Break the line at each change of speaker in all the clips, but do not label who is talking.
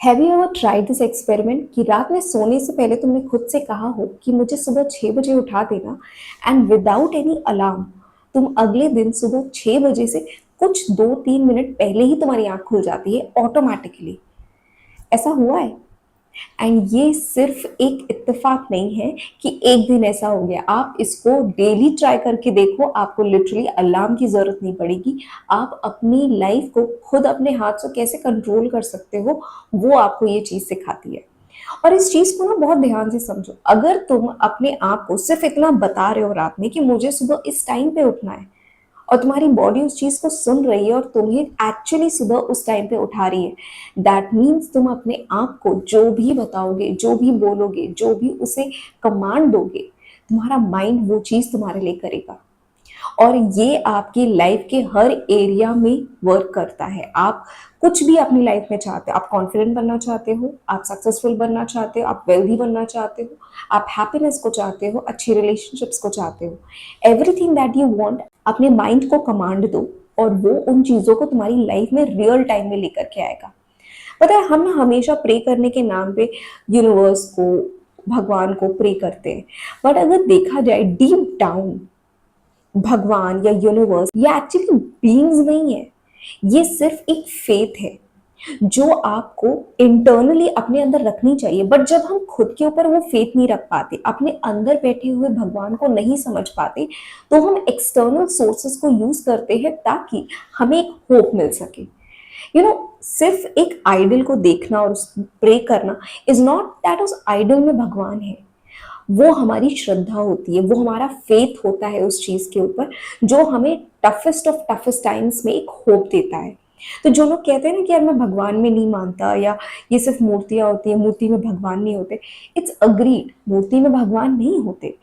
Have you ever tried this experiment कि रात में सोने से पहले तुमने खुद से कहा हो कि मुझे सुबह 6 बजे उठा देना एंड विदाउट एनी अलार्म तुम अगले दिन सुबह 6 बजे से कुछ 2-3 मिनट पहले ही तुम्हारी आंख खुल जाती है ऑटोमेटिकली। ऐसा हुआ है? एंड ये सिर्फ एक इत्तेफाक नहीं है कि एक दिन ऐसा हो गया। आप इसको डेली ट्राई करके देखो, आपको लिटरली अलार्म की जरूरत नहीं पड़ेगी। आप अपनी लाइफ को खुद अपने हाथ से कैसे कंट्रोल कर सकते हो, वो आपको ये चीज सिखाती है। और इस चीज को ना बहुत ध्यान से समझो। अगर तुम अपने आप को सिर्फ इतना बता रहे हो रात में कि मुझे सुबह इस टाइम पे उठना है, और तुम्हारी बॉडी उस चीज को सुन रही है और तुम्हें एक्चुअली सुबह उस टाइम पे उठा रही है, दैट मीन्स तुम अपने आप को जो भी बताओगे, जो भी बोलोगे, जो भी उसे कमांड दोगे, तुम्हारा माइंड वो चीज तुम्हारे लिए करेगा। और ये आपकी लाइफ के हर एरिया में वर्क करता है। आप कुछ भी अपनी लाइफ में चाहते हो, आप कॉन्फिडेंट बनना चाहते हो, आप सक्सेसफुल बनना चाहते हो, आप वेल्दी बनना चाहते हो, आप हैप्पीनेस को चाहते हो, अच्छी रिलेशनशिप्स को चाहते हो, एवरीथिंग दैट यू वांट, अपने माइंड को कमांड दो और वो उन चीजों को तुम्हारी लाइफ में रियल टाइम में लेकर के आएगा। पता है, हम ना हमेशा प्रे करने के नाम पे यूनिवर्स को, भगवान को प्रे करते हैं, बट अगर देखा जाए डीप डाउन, भगवान या यूनिवर्स ये एक्चुअली बीइंग्स नहीं है। ये सिर्फ एक फेथ है जो आपको इंटरनली अपने अंदर रखनी चाहिए। बट जब हम खुद के ऊपर वो फेथ नहीं रख पाते, अपने अंदर बैठे हुए भगवान को नहीं समझ पाते, तो हम एक्सटर्नल सोर्सेस को यूज करते हैं ताकि हमें एक होप मिल सके। सिर्फ एक आइडल को देखना और प्रे करना इज नॉट दैट उस आइडल में भगवान है। वो हमारी श्रद्धा होती है, वो हमारा फेथ होता है उस चीज के ऊपर, जो हमें टफेस्ट ऑफ टफेस्ट टाइम्स में एक होप देता है। तो जो लोग कहते हैं ना कि यार मैं भगवान में नहीं मानता, या ये सिर्फ मूर्तियां होती है, मूर्ति में भगवान नहीं होते, इट्स अग्रीड, मूर्ति में भगवान नहीं होते।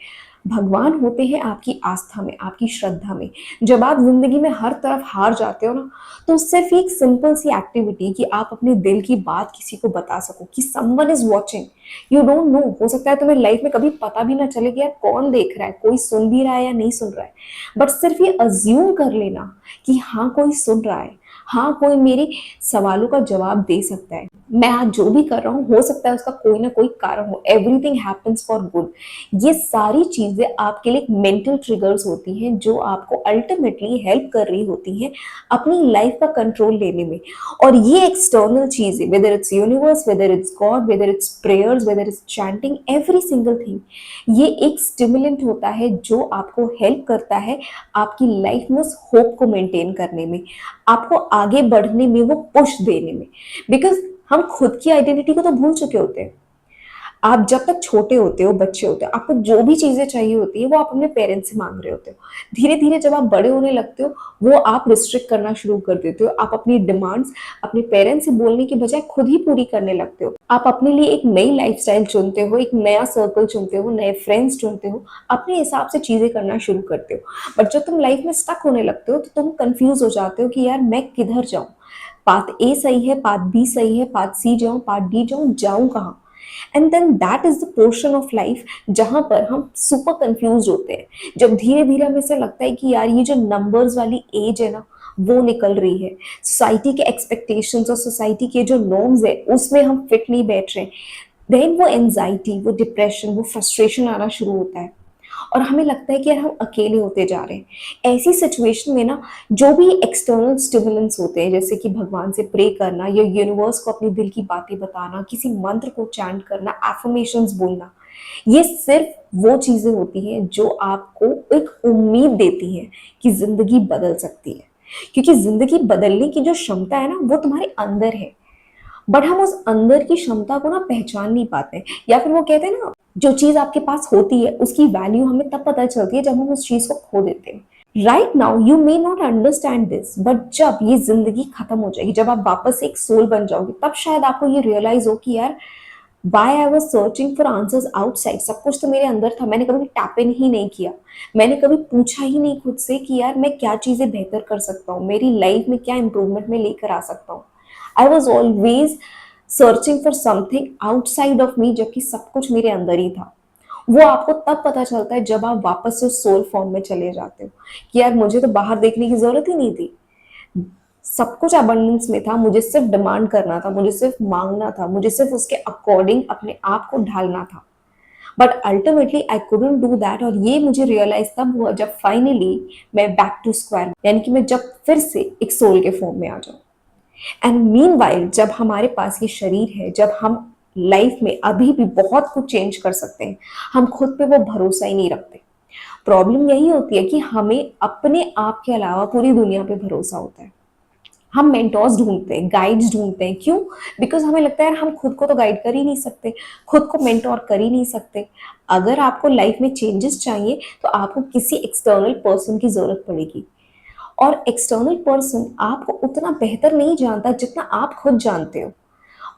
भगवान होते हैं आपकी आस्था में, आपकी श्रद्धा में। जब आप जिंदगी में हर तरफ हार जाते हो ना, तो सिर्फ एक सिंपल सी एक्टिविटी कि आप अपने दिल की बात किसी को बता सको कि someone is watching, you don't know, हो सकता है तुम्हें लाइफ में कभी पता भी ना चले कि यार कौन देख रहा है, कोई सुन भी रहा है या नहीं सुन रहा है, बट सिर्फ ये अज्यूम कर लेना कि हाँ कोई सुन रहा है, हाँ कोई मेरे सवालों का जवाब दे सकता है, मैं आज जो भी कर रहा हूँ हो सकता है उसका कोई ना कोई कारण हो, एवरीथिंग हैपेंस फॉर गुड। ये सारी चीजें आपके लिए मेंटल ट्रिगर्स होती हैं जो आपको अल्टीमेटली हेल्प कर रही होती हैं अपनी लाइफ का कंट्रोल लेने में। और ये एक्सटर्नल चीजें, whether it's universe, whether it's God, whether it's prayers, whether it's chanting, every single thing, ये एक स्टिमुलेंट होता है जो आपको हेल्प करता है आपकी लाइफ में उस होप को मेंटेन करने में, आपको आगे बढ़ने में, वो पुश देने में। बिकॉज हम खुद की आइडेंटिटी को तो भूल चुके होते हैं। आप जब तक छोटे होते हो, बच्चे होते हो, आपको जो भी चीजें चाहिए होती है वो आप अपने पेरेंट्स से मांग रहे होते हो। धीरे धीरे जब आप बड़े होने लगते हो, वो आप रिस्ट्रिक्ट करना शुरू कर देते हो। आप अपनी डिमांड्स अपने पेरेंट्स से बोलने की बजाय खुद ही पूरी करने लगते हो। आप अपने लिए एक नई लाइफस्टाइल चुनते हो, एक नया सर्कल चुनते हो, नए फ्रेंड्स चुनते हो, अपने हिसाब से चीजें करना शुरू करते हो। बट जब तुम लाइफ में स्टक होने लगते हो तो तुम कंफ्यूज हो जाते हो कि यार मैं किधर जाऊं, पाथ ए सही है, पाथ बी सही है, पाथ सी जाऊं, पाथ डी जाऊं, जाऊं कहाँ। And then that is the portion of life जहां पर हम सुपर कंफ्यूज होते हैं, जब धीरे धीरे हमें ऐसा लगता है कि यार ये जो नंबर्स वाली एज है ना, वो निकल रही है, सोसाइटी के एक्सपेक्टेशंस और सोसाइटी के जो नॉर्म्स है उसमें हम फिट नहीं बैठ रहे। देन वो एंजाइटी, वो डिप्रेशन, वो फ्रस्ट्रेशन आना शुरू होता है और हमें लगता है कि यार हम अकेले होते जा रहे हैं। ऐसी सिचुएशन में ना, जो भी एक्सटर्नल स्टिमुलेंट्स होते हैं, जैसे कि भगवान से प्रे करना या यूनिवर्स को अपनी दिल की बातें बताना, किसी मंत्र को चैंट करना, एफर्मेशंस बोलना, ये सिर्फ वो चीजें होती हैं जो आपको एक उम्मीद देती हैं कि जिंदगी बदल सकती है। क्योंकि जिंदगी बदलने की जो क्षमता है ना, वो तुम्हारे अंदर है, बट हम उस अंदर की क्षमता को ना पहचान नहीं पाते। या फिर वो कहते हैं ना, जो चीज आपके पास होती है उसकी वैल्यू हमें तब पता चलती है जब हम उस चीज को खो देते हैं। Right now you may not understand this, but जब ये जिंदगी खत्म हो जाएगी, जब आप वापस एक सोल बन जाओगे, तब शायद आपको ये रियलाइज हो कि यार why I was searching for answers outside. सब कुछ तो मेरे अंदर था, मैंने कभी टैप इन ही नहीं किया, मैंने कभी पूछा ही नहीं खुद से कि यार मैं क्या चीजें बेहतर कर सकता हूँ, मेरी लाइफ में क्या इंप्रूवमेंट में लेकर आ सकता हूँ। I was always searching for something outside of me, जबकि सब कुछ मेरे अंदर ही था। वो आपको तब पता चलता है जब आप वापस से सोल फॉर्म में चले जाते हो कि यार मुझे तो बाहर देखने की जरूरत ही नहीं थी। सब कुछ अबंडेंस में था, मुझे सिर्फ डिमांड करना था, मुझे सिर्फ मांगना था, मुझे सिर्फ उसके अकॉर्डिंग अपने आप को ढालना था। But ultimately I couldn't do that, और ये मुझे रियलाइज तब हुआ जब फाइनली मैं बैक टू स्क्वायर, यानी कि मैं जब फिर से एक सोल के फॉर्म में आ जाऊं। एंड मीनवाइल जब हमारे पास ये शरीर है, जब हम लाइफ में अभी भी बहुत कुछ चेंज कर सकते हैं, हम खुद पे वो भरोसा ही नहीं रखते। प्रॉब्लम यही होती है कि हमें अपने आप के अलावा पूरी दुनिया पे भरोसा होता है। हम मेंटोर्स ढूंढते हैं, गाइड्स ढूंढते हैं, क्यों? बिकॉज हमें लगता है यार हम खुद को तो गाइड कर ही नहीं सकते, खुद को मेंटोर कर ही नहीं सकते। अगर आपको लाइफ में चेंजेस चाहिए तो आपको किसी एक्सटर्नल पर्सन की जरूरत पड़ेगी, और एक्सटर्नल पर्सन आपको उतना बेहतर नहीं जानता जितना आप खुद जानते हो।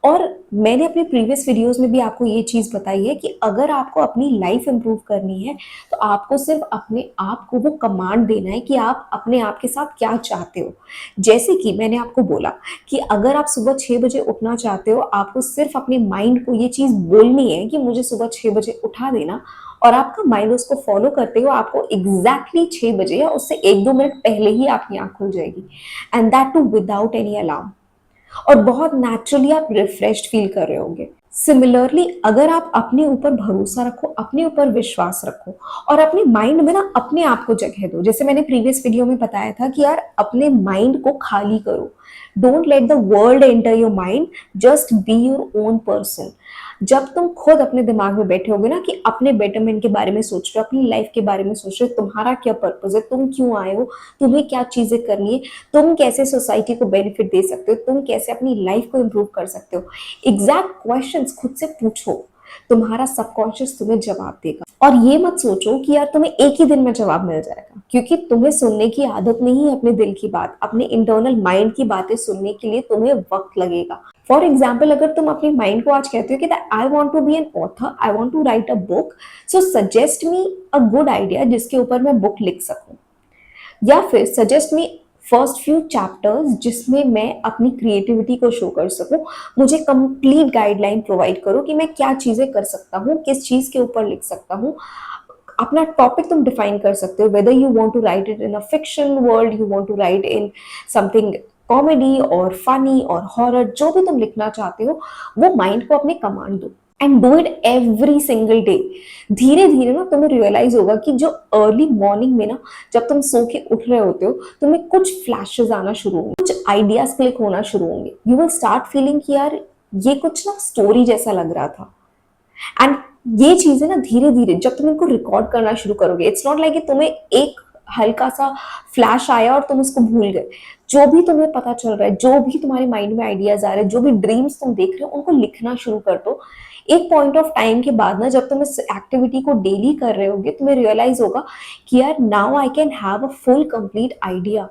और मैंने अपने प्रीवियस वीडियोस में भी आपको ये चीज़ बताई है कि अगर आपको अपनी लाइफ इंप्रूव करनी है तो आपको सिर्फ अपने आप को वो कमांड देना है कि आप अपने आप के साथ क्या चाहते हो। जैसे कि मैंने आपको बोला कि अगर आप सुबह 6 बजे उठना चाहते हो, आपको सिर्फ अपने माइंड को ये चीज़ बोलनी है कि मुझे सुबह 6 बजे उठा देना, और आपका माइंड उसको फॉलो करते हो, आपको एग्जैक्टली 6 बजे या उससे 1-2 मिनट पहले ही आपकी आँख खुल जाएगी, and that too without any alarm. और बहुत नेचुरली आप रिफ्रेश्ड फील कर रहे होंगे। सिमिलरली अगर आप अपने ऊपर भरोसा रखो, अपने ऊपर विश्वास रखो, और अपने माइंड में ना अपने आप को जगह दो, जैसे मैंने प्रीवियस वीडियो में बताया था कि यार अपने माइंड को खाली करो, don't let the world enter your mind, just be your own person. जब तुम खुद अपने दिमाग में बैठे होगे ना कि अपने बेटरमेंट के बारे में सोच रहे हो, अपनी लाइफ के बारे में सोच रहे हो, तुम्हारा क्या पर्पज है, तुम क्यों आए हो, तुम्हें क्या चीजें करनी है, तुम कैसे सोसाइटी को बेनिफिट दे सकते हो, तुम कैसे अपनी लाइफ को इम्प्रूव कर सकते हो, एग्जैक्ट क्वेश्चंस खुद से पूछो, तुम्हारा सबकॉन्शियस तुम्हें जवाब देगा। और ये मत सोचो कि यार तुम्हें एक ही दिन में जवाब मिल जाएगा, क्योंकि तुम्हें सुनने की आदत नहीं है अपने दिल की बात, अपने इंटरनल माइंड की बातें सुनने के लिए तुम्हें वक्त लगेगा। फॉर एग्जाम्पल अगर तुम अपने माइंड को आज कहते हो कि I want to be an author, I want to write a book, so suggest me a good idea जिसके ऊपर मैं बुक लिख सकूं, या फिर suggest me first few chapters जिसमें मैं अपनी क्रिएटिविटी को शो कर सकूं, मुझे कंप्लीट गाइडलाइन प्रोवाइड करो कि मैं क्या चीजें कर सकता हूँ, किस चीज के ऊपर लिख सकता हूँ। अपना टॉपिक तुम डिफाइन कर सकते हो, whether you want to write it in a fiction world, you want to write in something comedy और फनी और हॉरर, जो भी तुम लिखना चाहते हो वो माइंड को अपने कमांड दो, and do it every single day. धीरे धीरे ना तुम्हें रियलाइज होगा कि जो अर्ली मॉर्निंग में ना जब तुम सो के उठ रहे होते हो, तुम्हें कुछ फ्लैशेस आना शुरू होंगे, कुछ आइडियाज क्लिक होना शुरू होंगे, यू विल स्टार्ट फीलिंग कि यार ये कुछ ना स्टोरी जैसा लग रहा था। एंड ये चीजें ना धीरे धीरे जब तुम इनको रिकॉर्ड करना शुरू करोगे, इट्स नॉट लाइक कि तुम्हें एक हल्का सा फ्लैश आया और तुम उसको भूल गए। जो भी तुम्हें पता चल रहा है, जो भी तुम्हारे माइंड में आइडियाज आ रहे हैं, जो भी ड्रीम्स तुम देख रहे हो, उनको लिखना शुरू कर दो। एक पॉइंट ऑफ टाइम के बाद ना जब तुम इस एक्टिविटी को डेली कर रहे होगे, तुम्हें रियलाइज होगा कि यार now I can have a full complete idea,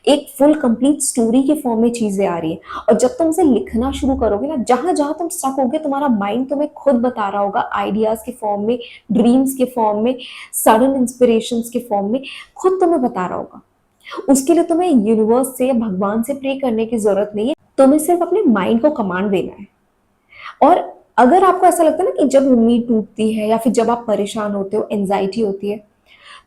एक फुल कंप्लीट स्टोरी के फॉर्म में चीजें आ रही है। और जब तुम इसे लिखना शुरू करोगे ना, जहां जहां तुम स्टक होगे, तुम्हारा माइंड तुम्हें खुद बता रहा होगा आइडियाज के फॉर्म में, ड्रीम्स के फॉर्म में, सडन इंस्पिरेशंस के फॉर्म में, खुद तुम्हें बता रहा होगा। उसके लिए तुम्हें यूनिवर्स से या भगवान से प्रे करने की जरूरत नहीं है, तुम्हें सिर्फ अपने माइंड को कमांड देना है। और अगर आपको ऐसा लगता है ना कि जब उम्मीद टूटती है या फिर जब आप परेशान होते हो, एंजाइटी होती है,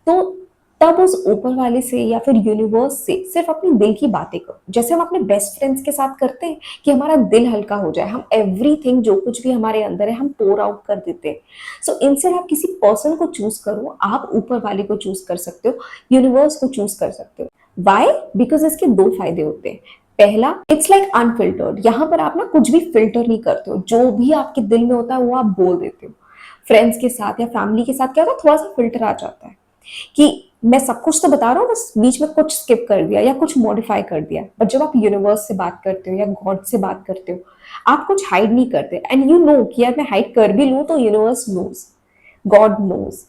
तो तब उस ऊपर वाले से या फिर यूनिवर्स से सिर्फ अपनी दिल की बातें करो, जैसे हम अपने बेस्ट फ्रेंड्स के साथ करते हैं कि हमारा दिल हल्का हो जाए, हम एवरीथिंग जो कुछ भी हमारे अंदर है हम पोर आउट कर देते हैं। सो इनसे आप किसी पर्सन को चूज करो, आप ऊपर वाले को चूज कर सकते हो, यूनिवर्स को चूज कर सकते हो। वाई? बिकॉज इसके दो फायदे होते हैं। पहला, इट्स लाइक अनफिल्टर्ड, यहाँ पर आप ना कुछ भी फिल्टर नहीं करते हो, जो भी आपके दिल में होता है वो आप बोल देते हो। फ्रेंड्स के साथ या फैमिली के साथ क्या होता है, थोड़ा सा फिल्टर आ जाता है कि मैं सब कुछ तो बता रहा हूँ, बस बीच में कुछ स्किप कर दिया या कुछ मॉडिफाई कर दिया। बट जब आप यूनिवर्स से बात करते हो या गॉड से बात करते हो, आप कुछ हाइड नहीं करते, एंड यू नो कि यार मैं हाइड कर भी लूँ तो universe knows, God knows,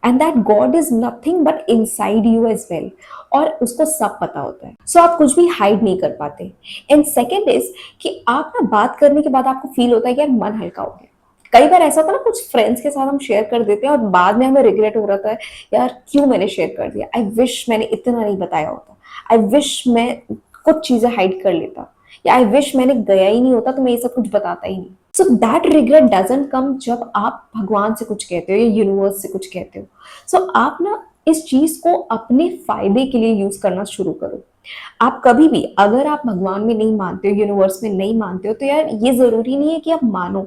and that God is nothing but inside you as well, और उसको सब पता होता है। सो आप कुछ भी हाइड नहीं कर पाते। एंड सेकेंड इज कि आप ना बात करने के बाद आपको फील होता है कि यार मन हल्का हो गया। कई बार ऐसा होता है ना, कुछ फ्रेंड्स के साथ हम शेयर कर देते हैं और बाद में हमें रिग्रेट हो रहा है, यार क्यों मैंने शेयर कर दिया, आई विश मैंने इतना नहीं बताया होता, आई विश मैं कुछ चीजें हाइड कर लेता, या आई विश मैंने गया ही नहीं होता तो मैं ये सब कुछ बताता ही नहीं। So that regret doesn't come जब आप भगवान से कुछ कहते हो या यूनिवर्स से कुछ कहते हो। सो आप ना इस चीज को अपने फायदे के लिए यूज करना शुरू करो। आप कभी भी अगर आप भगवान में नहीं मानते हो, यूनिवर्स में नहीं मानते हो, तो यार ये ज़रूरी नहीं है कि आप मानो।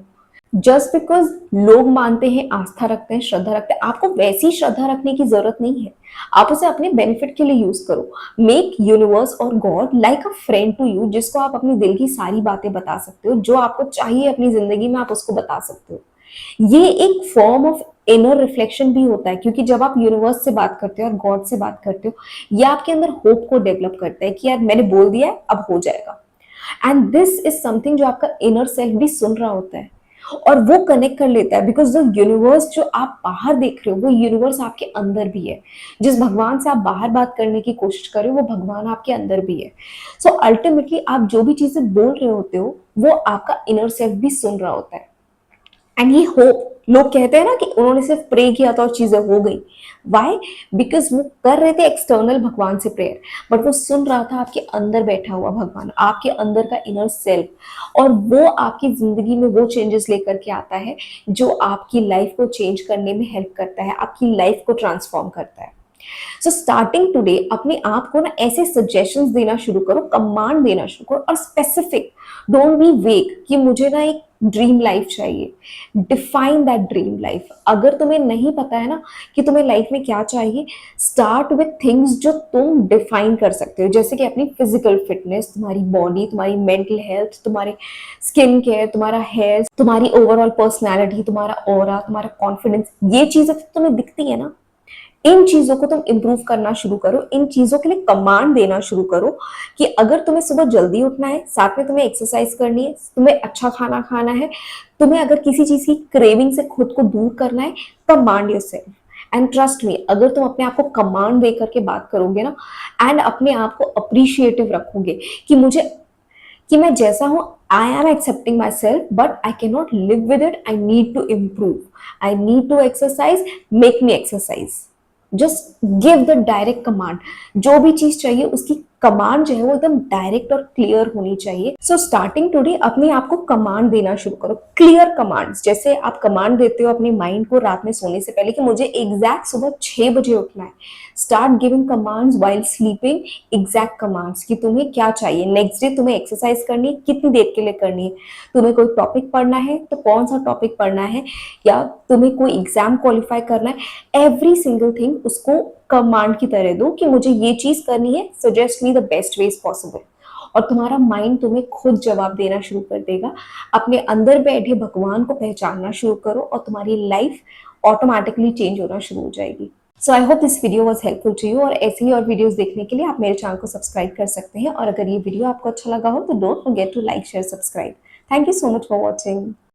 जस्ट बिकॉज़ लोग मानते हैं, आस्था रखते हैं, श्रद्धा रखते हैं, आपको वैसी श्रद्धा रखने की ज़रूरत नहीं है। आप उसे अपने बेनिफिट के लिए यूज़ करो। मेक यूनिवर्स और God like a friend to you, जिसको आप अपने दिल की सारी बातें बता सकते हो, जो आपको चाहिए अपनी ज़िंदगी में आप उसको बता सकते हो। ये एक फॉर्म ऑफ इनर रिफ्लेक्शन भी होता है, क्योंकि जब आप यूनिवर्स से बात करते हो और गॉड से बात करते हो, ये आपके अंदर होप को डेवलप करता है कि यार मैंने बोल दिया है, अब हो जाएगा। एंड दिस इज समथिंग जो आपका इनर सेल्फ भी सुन रहा होता है और वो कनेक्ट कर लेता है, बिकॉज द यूनिवर्स जो आप बाहर देख रहे हो वो यूनिवर्स आपके अंदर भी है। जिस भगवान से आप बाहर बात करने की कोशिश कर रहे हो वो भगवान आपके अंदर भी है। सो अल्टीमेटली आप जो भी चीजें बोल रहे होते हो वो आपका इनर सेल्फ भी सुन रहा होता है। एंड ये होप, लोग कहते हैं ना कि उन्होंने सिर्फ प्रे किया था और चीजें हो गई। वाई? बिकॉज वो कर रहे थे एक्सटर्नल भगवान से प्रेयर, बट वो सुन रहा था आपके अंदर बैठा हुआ भगवान, आपके अंदर का इनर सेल्फ, और वो आपकी जिंदगी में वो चेंजेस लेकर के आता है जो आपकी लाइफ को चेंज करने में हेल्प करता है, आपकी लाइफ को ट्रांसफॉर्म करता है। सो स्टार्टिंग टुडे अपने आप को ना ऐसे सजेशंस देना शुरू करो, कमांड देना शुरू करो, और स्पेसिफिक, डोंट बी वेग कि मुझे ना एक ड्रीम लाइफ चाहिए। Define that dream life. अगर तुम्हें नहीं पता है ना कि तुम्हें लाइफ में क्या चाहिए, स्टार्ट विथ थिंग्स जो तुम डिफाइन कर सकते हो, जैसे कि अपनी फिजिकल फिटनेस, तुम्हारी बॉडी, तुम्हारी मेंटल हेल्थ, तुम्हारे स्किन केयर, तुम्हारा हेयर, तुम्हारी ओवरऑल पर्सनैलिटी, तुम्हारा ऑरा, तुम्हारा कॉन्फिडेंस। ये चीजें तो तुम्हें दिखती है ना, इन चीजों को तुम इंप्रूव करना शुरू करो, इन चीजों के लिए कमांड देना शुरू करो कि अगर तुम्हें सुबह जल्दी उठना है, साथ में तुम्हें एक्सरसाइज करनी है, तुम्हें अच्छा खाना खाना है, तुम्हें अगर किसी चीज की क्रेविंग से खुद को दूर करना है, command yourself. And trust me, अगर तुम अपने आप को कमांड दे करके बात करोगे ना, एंड अपने आप को अप्रिशिएटिव रखोगे कि मुझे, कि मैं जैसा हूं, I am accepting myself, but I cannot live with it, I need to improve, I need to exercise, make me exercise. Just give the direct command. जो भी चीज चाहिए उसकी कमांड जो है वो एकदम डायरेक्ट और क्लियर होनी चाहिए। सो स्टार्टिंग टुडे अपने आप को कमांड देना शुरू करो, क्लियर कमांड्स। जैसे आप कमांड देते हो अपने माइंड को रात में सोने से पहले कि मुझे एग्जैक्ट सुबह 6 बजे उठना है। Start giving commands while sleeping, exact commands कि तुम्हें क्या चाहिए नेक्स्ट डे, तुम्हें एक्सरसाइज करनी है, कितनी देर के लिए करनी है, तुम्हें कोई टॉपिक पढ़ना है तो कौन सा टॉपिक पढ़ना है, या तुम्हें कोई एग्जाम क्वालिफाई करना है। एवरी सिंगल थिंग उसको कमांड की तरह दो कि मुझे ये चीज करनी है, suggest me the best veg possible, और तुम्हारा माइंड तुम्हें खुद जवाब देना शुरू कर देगा। अपने अंदर बैठे भगवान को पहचानना शुरू करो और तुम्हारी लाइफ ऑटोमेटिकली चेंज होना शुरू हो जाएगी। So I hope this video was helpful to you, और ऐसे ही और वीडियोस देखने के लिए आप मेरे चैनल को सब्सक्राइब कर सकते हैं। और अगर ये वीडियो आपको अच्छा लगा हो तो don't forget to like, share, subscribe. Thank you so much for watching.